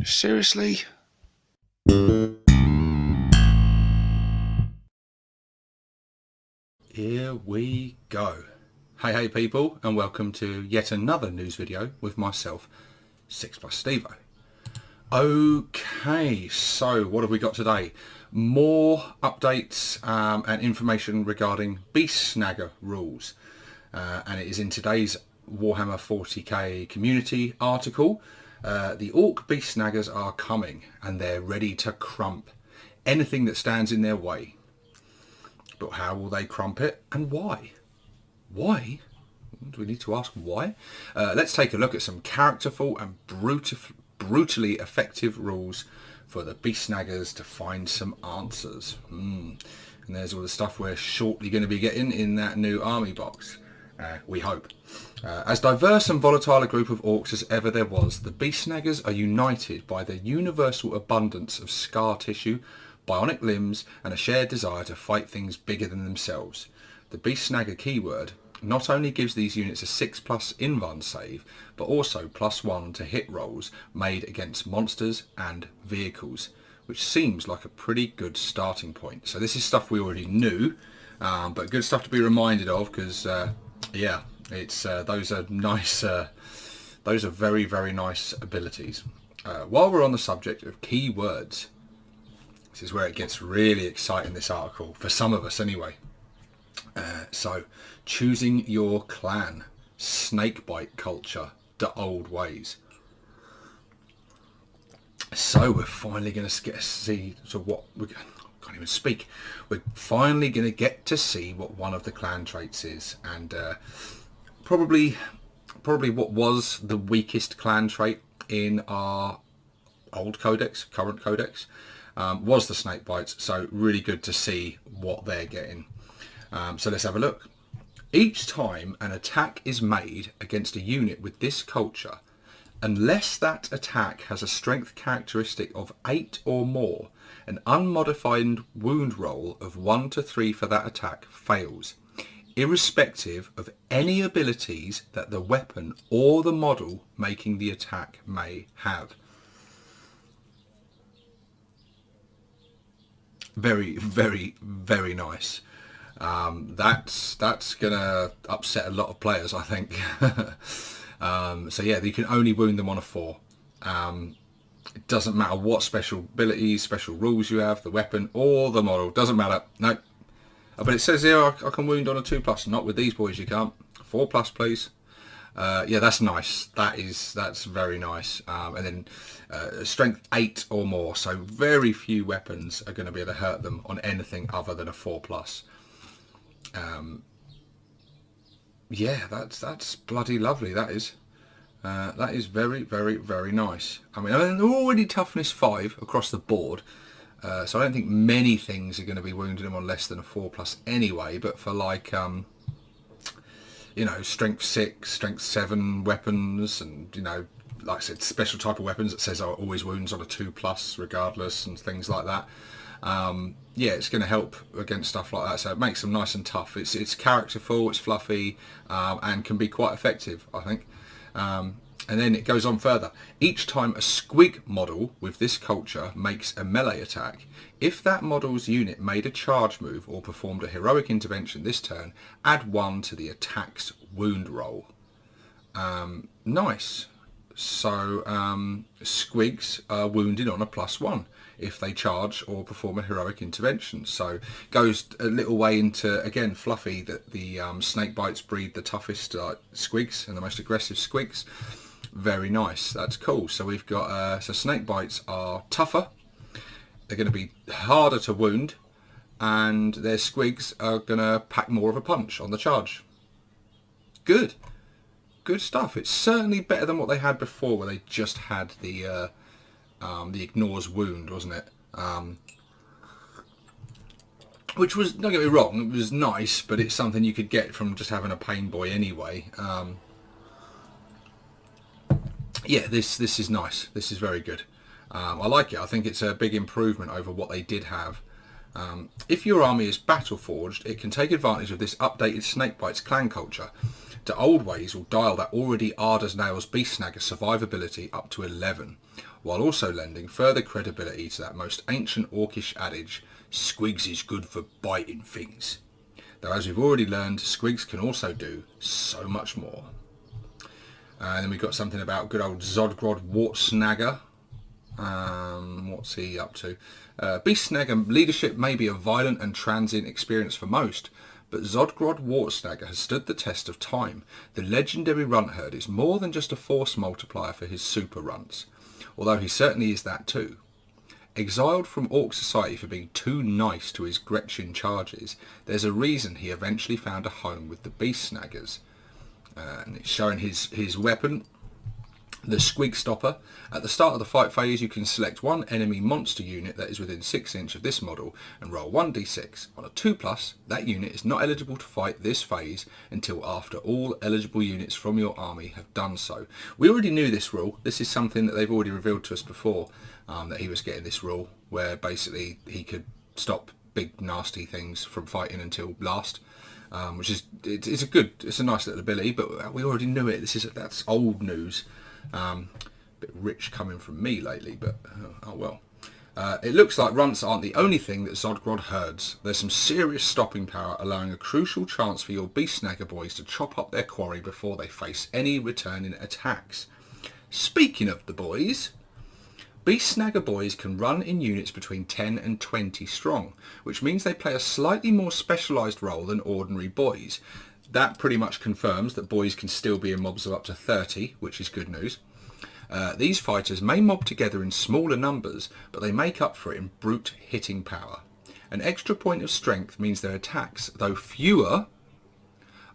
Seriously? Here we go. Hey people, and welcome to yet another news video with myself, 6 Plus Stevo. Okay, so what have we got today? More updates and information regarding Beast Snagger rules. And it is in today's Warhammer 40k community article. The Orc Beast Snaggers are coming and they're ready to crump anything that stands in their way. But how will they crump it and why? Why? Do we need to ask why? Let's take a look at some characterful and brutally effective rules for the Beast Snaggers to find some answers. And there's all the stuff we're shortly going to be getting in that new army box. We hope. As diverse and volatile a group of orcs as ever there was, the Beast Snaggers are united by the universal abundance of scar tissue, bionic limbs, and a shared desire to fight things bigger than themselves. The Beast Snagger keyword not only gives these units a 6+ invuln save, but also +1 to hit rolls made against monsters and vehicles, which seems like a pretty good starting point. So this is stuff we already knew, but good stuff to be reminded of, because yeah, it's those are nice. Those are very, very nice abilities. While we're on the subject of keywords, this is where it gets really exciting, this article, for some of us anyway. So, choosing your clan, Snakebite culture, the old ways. So we're finally going to get to see what we can't even speak. We're finally going to get to see what one of the clan traits is, and probably what was the weakest clan trait in our old codex, current codex. Was the Snakebites, so really good to see what they're getting. So let's have a look. Each time an attack is made against a unit with this culture, unless that attack has a strength characteristic of 8 or more, an unmodified wound roll of 1 to 3 for that attack fails, irrespective of any abilities that the weapon or the model making the attack may have. Very, very, very nice. That's gonna upset a lot of players, I think. So yeah, you can only wound them on a 4. It doesn't matter what special abilities, special rules you have, the weapon or the model, doesn't matter. No. But it says here I can wound on a 2+. Not with these boys, you can't. 4+, please. Yeah, that's nice. That's very nice. And then strength 8 or more, so very few weapons are going to be able to hurt them on anything other than a 4+. Yeah, that's bloody lovely. That is very, very, very nice. I mean, they're already toughness 5 across the board, so I don't think many things are going to be wounding them on less than a 4+ anyway. But for like you know, strength 6, strength 7 weapons, and you know, like I said, special type of weapons that says always wounds on a 2+ regardless, and things like that. Yeah, it's going to help against stuff like that, so it makes them nice and tough. It's characterful, it's fluffy, and can be quite effective, I think. And then it goes on further. Each time a Squig model with this culture makes a melee attack, if that model's unit made a charge move or performed a heroic intervention this turn, add 1 to the attack's wound roll. Nice. So Squigs are wounded on a +1 if they charge or perform a heroic intervention. So goes a little way into, again, fluffy, that the Snakebites breed the toughest Squigs and the most aggressive Squigs. Very nice. That's cool. So we've got so Snakebites are tougher. They're going to be harder to wound, and their Squigs are going to pack more of a punch on the charge. Good. Good stuff. It's certainly better than what they had before, where they just had the ignores wound, wasn't it? Which was, don't get me wrong, it was nice, but it's something you could get from just having a pain boy anyway. Yeah, this is nice. This is very good. I like it. I think it's a big improvement over what they did have. If your army is battle forged, it can take advantage of this updated Snakebites clan culture. The old ways will dial that already hard as nails Beast Snagger survivability up to 11, while also lending further credibility to that most ancient orcish adage, Squigs is good for biting things. Though as we've already learned, Squigs can also do so much more. And then we've got something about good old Zodgrod Wortsnagga. What's he up to? Beast Snagger leadership may be a violent and transient experience for most, but Zodgrod Wortsnagga has stood the test of time. The legendary runt herd is more than just a force multiplier for his super runts, although he certainly is that too. Exiled from Orc society for being too nice to his Gretchen charges, there's a reason he eventually found a home with the Beast Snaggers. And it's showing his weapon, the Squig Stopper. At the start of the fight phase, you can select one enemy monster unit that is within 6 inch of this model and roll 1d6. On a 2+, that unit is not eligible to fight this phase until after all eligible units from your army have done so. We already knew this rule. This is something that they've already revealed to us before, that he was getting this rule where basically he could stop big nasty things from fighting until last. Which is it's a nice little ability, but we already knew it. That's old news. Bit rich coming from me lately, but oh well. It looks like runts aren't the only thing that Zodgrod herds. There's some serious stopping power, allowing a crucial chance for your Beast Snagger boys to chop up their quarry before they face any returning attacks. Speaking of the boys, Beast Snagger boys can run in units between 10 and 20 strong, which means they play a slightly more specialised role than ordinary boys. That pretty much confirms that boys can still be in mobs of up to 30, which is good news. These fighters may mob together in smaller numbers, but they make up for it in brute hitting power. An extra point of strength means their attacks, though fewer,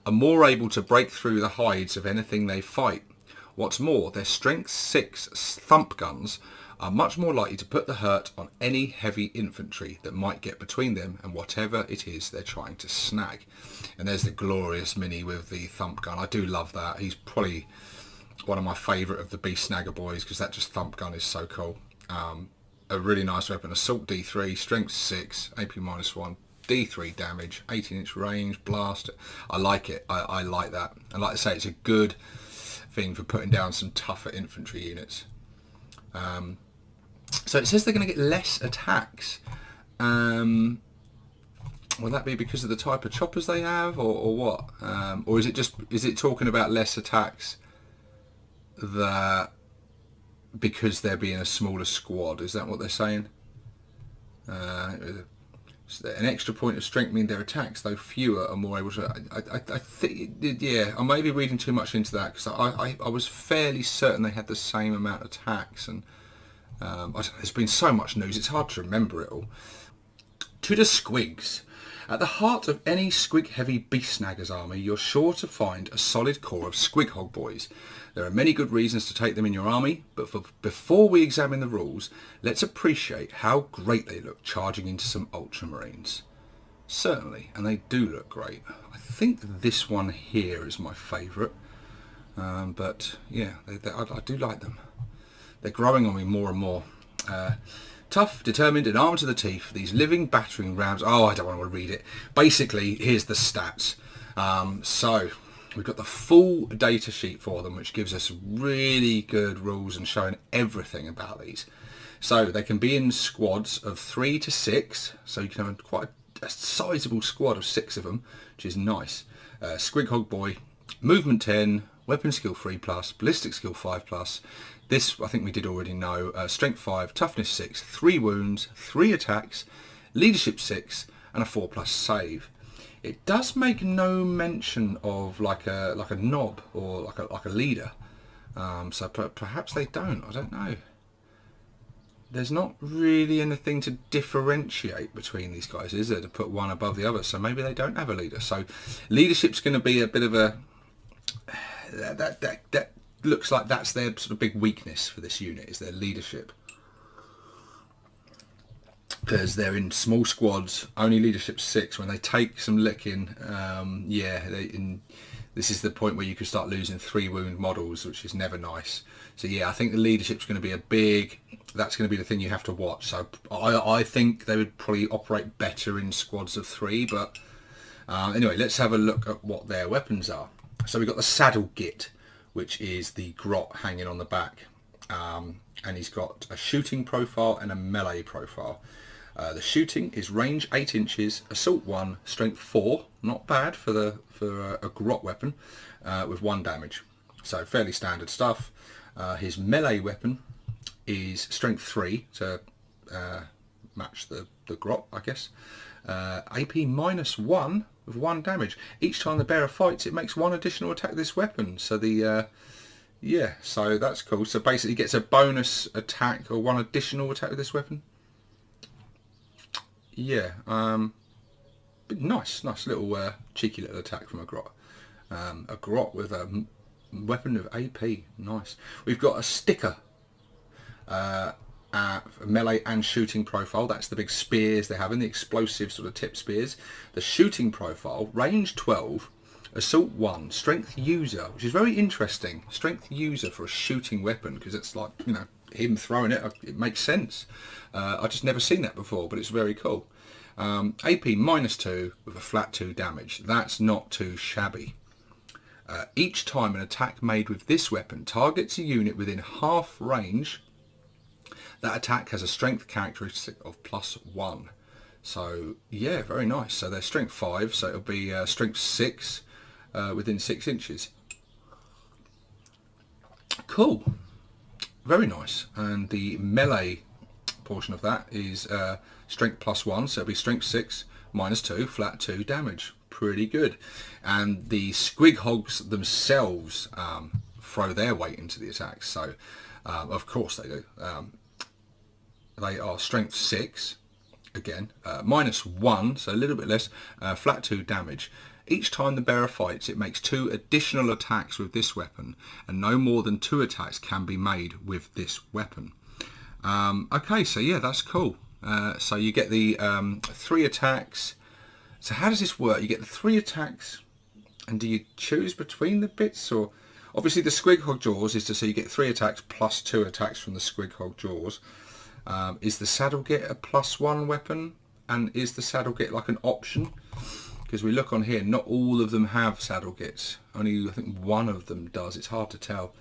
are more able to break through the hides of anything they fight. What's more, their strength 6 thump guns are much more likely to put the hurt on any heavy infantry that might get between them and whatever it is they're trying to snag. And there's the glorious mini with the thump gun. I do love that. He's probably one of my favourite of the Beast Snagger boys because that just thump gun is so cool. A really nice weapon. Assault D3, strength 6, AP -1, D3 damage, 18-inch range, blast. I like it. I like that. And like I say, it's a good thing for putting down some tougher infantry units. So it says they're going to get less attacks. Will that be because of the type of choppers they have, or what? Or is it talking about less attacks that because they're being a smaller squad? Is that what they're saying? So an extra point of strength means their attacks, though fewer, are more able to. I think, yeah, I may be reading too much into that because I was fairly certain they had the same amount of attacks, and I don't know, there's been so much news, it's hard to remember it all. To the Squigs. At the heart of any Squig-heavy Beast Snaggers army, you're sure to find a solid core of Squighog Boys. There are many good reasons to take them in your army, but before we examine the rules, let's appreciate how great they look charging into some Ultramarines. Certainly, and they do look great. I think this one here is my favourite, but yeah, I do like them. They're growing on me more and more. Tough, determined, and armed to the teeth, these living battering rams. Oh, I don't want to read it. Basically, here's the stats. So we've got the full data sheet for them, which gives us really good rules and showing everything about these. So they can be in squads of 3 to 6. So you can have quite a sizable squad of 6 of them, which is nice. Squighog Boy, movement 10, weapon skill 3+, ballistic skill 5+. This, I think we did already know. Strength 5, toughness 6, 3 wounds, 3 attacks, leadership 6, and a 4+ save. It does make no mention of like a knob or like a leader. So perhaps they don't. I don't know. There's not really anything to differentiate between these guys, is there? To put one above the other. So maybe they don't have a leader. So leadership's going to be a bit of a that looks like that's their sort of big weakness for this unit, is their leadership. Because they're in small squads, only leadership 6. When they take some licking, this is the point where you could start losing 3 wound models, which is never nice. So yeah, I think the leadership's going to be that's going to be the thing you have to watch. So I think they would probably operate better in squads of 3, but anyway, let's have a look at what their weapons are. So we've got the saddle git, which is the grot hanging on the back. and he's got a shooting profile and a melee profile. The shooting is range 8 inches, assault 1, strength 4, not bad for a grot weapon, with 1 damage. So fairly standard stuff. His melee weapon is strength 3 to match the grot, I guess. AP -1 with 1 damage. Each time the bearer fights, it makes 1 additional attack with this weapon. So yeah, so that's cool. So basically gets a bonus attack or 1 additional attack with this weapon. Yeah, but nice little cheeky little attack from a grot. A grot with a weapon of AP, nice. We've got a sticker, melee and shooting profile. That's the big spears they have in the explosive sort of tip spears. The shooting profile, range 12, assault 1, strength user, which is very interesting. Strength user for a shooting weapon, because it's like, you know, him throwing it, it makes sense. I just never seen that before, but it's very cool. AP -2 with a flat 2 damage. That's not too shabby. Each time an attack made with this weapon targets a unit within half range, that attack has a strength characteristic of +1. So yeah, very nice. So they're strength 5, so it'll be strength 6 within 6 inches. Cool. Very nice. And the melee portion of that is strength +1, so it'll be strength 6 -2, flat 2 damage. Pretty good. And the Squighogs themselves throw their weight into the attacks, so of course they do. They are strength 6, again, -1, so a little bit less, flat 2 damage. Each time the bearer fights, it makes 2 additional attacks with this weapon, and no more than 2 attacks can be made with this weapon. Okay, so yeah, that's cool. So you get the 3 attacks. So how does this work? You get the 3 attacks, and do you choose between the bits? Or obviously the Squighog jaws is to say you get 3 attacks plus 2 attacks from the Squighog jaws. Is the saddle get a +1 weapon? And is the saddle get like an option? Because we look on here, not all of them have saddle gets. Only I think 1 of them does. It's hard to tell.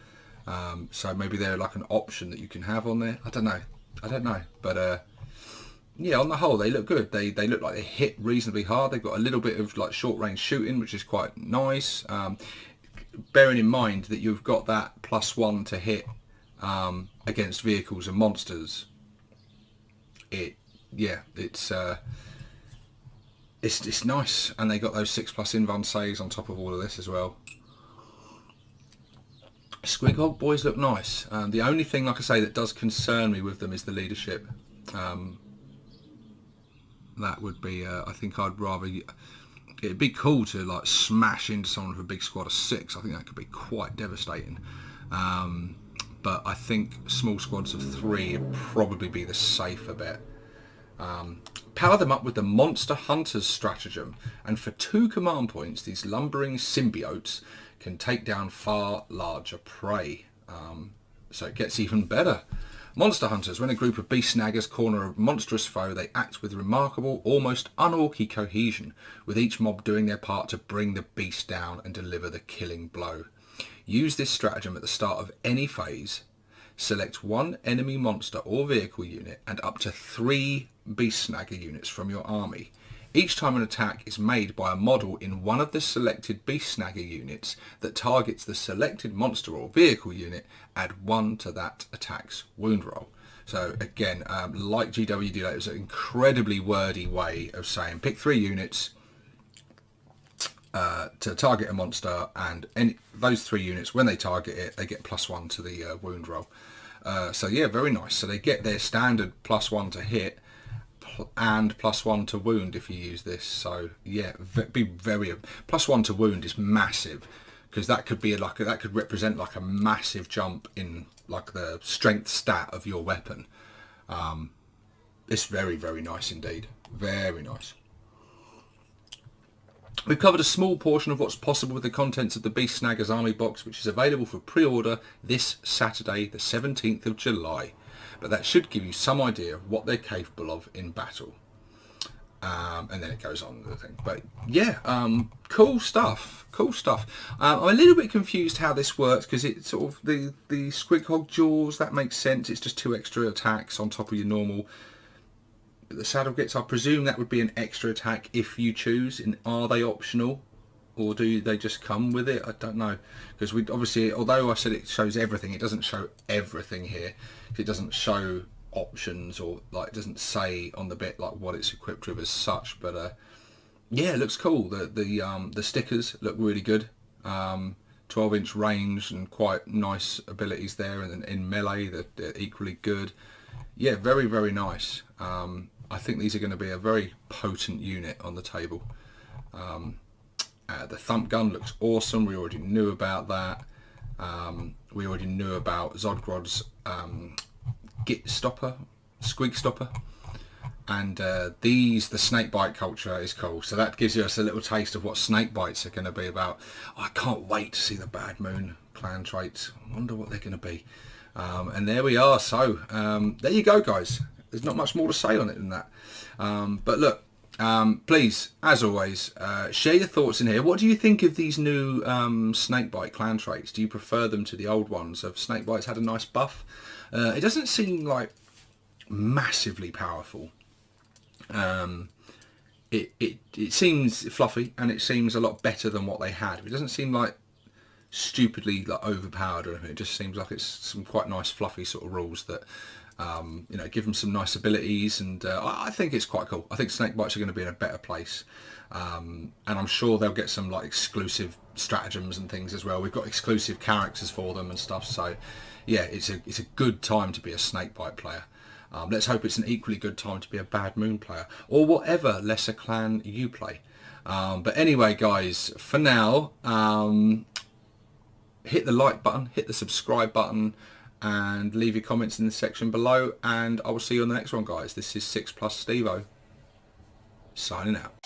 So maybe they're like an option that you can have on there. I don't know. But yeah, on the whole, they look good. They look like they hit reasonably hard. They've got a little bit of like short range shooting, which is quite nice. Bearing in mind that you've got that +1 to hit against vehicles and monsters. It's nice, and they got those 6+ invuln saves on top of all of this as well. Squighog Boys look nice. The only thing, like I say, that does concern me with them is the leadership. That would be, I think I'd rather, it'd be cool to like smash into someone with a big squad of 6. I think that could be quite devastating. But I think small squads of 3 would probably be the safer bet. Power them up with the Monster Hunters stratagem, and for 2 command points, these lumbering symbiotes can take down far larger prey. So it gets even better. Monster Hunters, when a group of beast snaggers corner a monstrous foe, they act with remarkable, almost unorky cohesion, with each mob doing their part to bring the beast down and deliver the killing blow. Use this stratagem at the start of any phase. Select 1 enemy monster or vehicle unit and up to 3 beast snagger units from your army. Each time an attack is made by a model in one of the selected beast snagger units that targets the selected monster or vehicle unit, add 1 to that attack's wound roll. So again, like GW did, it was an incredibly wordy way of saying pick 3 units to target a monster, and those 3 units, when they target it, they get +1 to the wound roll. So yeah, very nice. So they get their standard +1 to hit and +1 to wound if you use this. So yeah, be very +1 to wound is massive, because that could be like that could represent like a massive jump in like the strength stat of your weapon. It's very, very nice indeed. Very nice. We've covered a small portion of what's possible with the contents of the Beast Snaggers Army Box, which is available for pre-order this Saturday, the 17th of July. But that should give you some idea of what they're capable of in battle. And then it goes on with the thing. But yeah, cool stuff. Cool stuff. I'm a little bit confused how this works because it's sort of the Squighog jaws. That makes sense. It's just 2 extra attacks on top of your normal. The saddle gets, I presume that would be an extra attack if you choose. And are they optional, or do they just come with it? I don't know, because we obviously, although I said it shows everything, it doesn't show everything here. It doesn't show options, or like it doesn't say on the bit like what it's equipped with as such. But yeah, it looks cool. The stickers look really good. 12-inch range and quite nice abilities there, and in melee they're equally good. Yeah, very, very nice. I think these are going to be a very potent unit on the table. The thump gun looks awesome. We already knew about that. We already knew about Zodgrod's Squig stopper. And the Snakebite culture is cool. So that gives us a little taste of what Snakebites are going to be about. Oh, I can't wait to see the Bad Moon clan traits. I wonder what they're going to be. And there we are. So there you go, guys. There's not much more to say on it than that. But look, please, as always, share your thoughts in here. What do you think of these new Snakebite clan traits? Do you prefer them to the old ones? Have Snakebite's had a nice buff? It doesn't seem like massively powerful. It seems fluffy, and it seems a lot better than what they had. It doesn't seem like stupidly like overpowered or anything. It just seems like it's some quite nice fluffy sort of rules that you know, give them some nice abilities, and I think it's quite cool. I think Snakebites are going to be in a better place, and I'm sure they'll get some like exclusive stratagems and things as well. We've got exclusive characters for them and stuff, so yeah, it's a good time to be a Snakebite player. Let's hope it's an equally good time to be a Bad Moon player, or whatever lesser clan you play. But anyway, guys, for now, hit the like button, hit the subscribe button, and leave your comments in the section below, and I will see you on the next one, guys. This is 6+ Stevo, signing out.